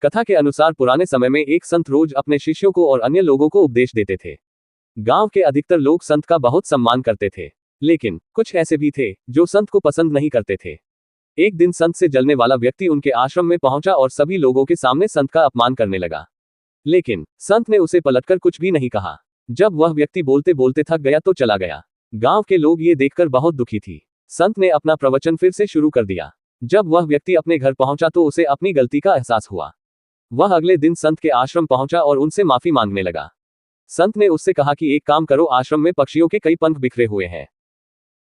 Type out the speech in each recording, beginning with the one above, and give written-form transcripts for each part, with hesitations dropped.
कथा के अनुसार पुराने समय में एक संत रोज अपने शिष्यों को और अन्य लोगों को उपदेश देते थे। गांव के अधिकतर लोग संत का बहुत सम्मान करते थे, लेकिन कुछ ऐसे भी थे जो संत को पसंद नहीं करते थे। एक दिन संत से जलने वाला व्यक्ति उनके आश्रम में पहुंचा और सभी लोगों के सामने संत का अपमान करने लगा, लेकिन संत ने उसे पलटकर कुछ भी नहीं कहा। जब वह व्यक्ति बोलते बोलते थक गया तो चला गया। गांव के लोग ये देखकर बहुत दुखी थी। संत ने अपना प्रवचन फिर से शुरू कर दिया। जब वह व्यक्ति अपने घर पहुंचा तो उसे अपनी गलती का एहसास हुआ। वह अगले दिन संत के आश्रम पहुंचा और उनसे माफी मांगने लगा। संत ने उससे कहा कि एक काम करो, आश्रम में पक्षियों के कई पंख बिखरे हुए हैं,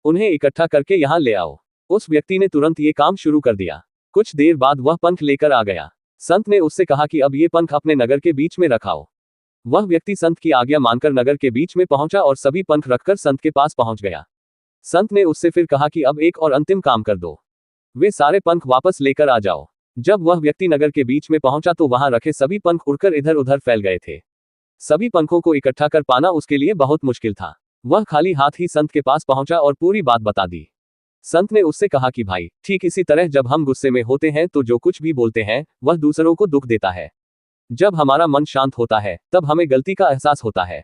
उन्हें इकट्ठा करके यहाँ ले आओ। उस व्यक्ति ने तुरंत ये काम शुरू कर दिया। कुछ देर बाद वह पंख लेकर आ गया। संत ने उससे कहा कि अब ये पंख अपने नगर के बीच में रखाओ। वह व्यक्ति संत की आज्ञा मानकर नगर के बीच में पहुंचा और सभी पंख रखकर संत के पास पहुंच गया। संत ने उससे फिर कहा कि अब एक और अंतिम काम कर दो, वे सारे पंख वापस लेकर आ जाओ। जब वह व्यक्ति नगर के बीच में पहुंचा तो वहां रखे सभी पंख उड़कर इधर उधर फैल गए थे। सभी पंखों को इकट्ठा कर पाना उसके लिए बहुत मुश्किल था। वह खाली हाथ ही संत के पास पहुंचा और पूरी बात बता दी। संत ने उससे कहा कि भाई, ठीक इसी तरह जब हम गुस्से में होते हैं तो जो कुछ भी बोलते हैं वह दूसरों को दुख देता है। जब हमारा मन शांत होता है तब हमें गलती का एहसास होता है,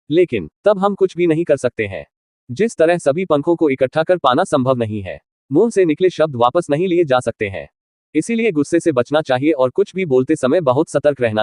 लेकिन तब हम कुछ भी नहीं कर सकते हैं। जिस तरह सभी पंखों को इकट्ठा कर पाना संभव नहीं है, मुंह से निकले शब्द वापस नहीं लिए जा सकते हैं। इसीलिए गुस्से से बचना चाहिए और कुछ भी बोलते समय बहुत सतर्क रहना चाहिए।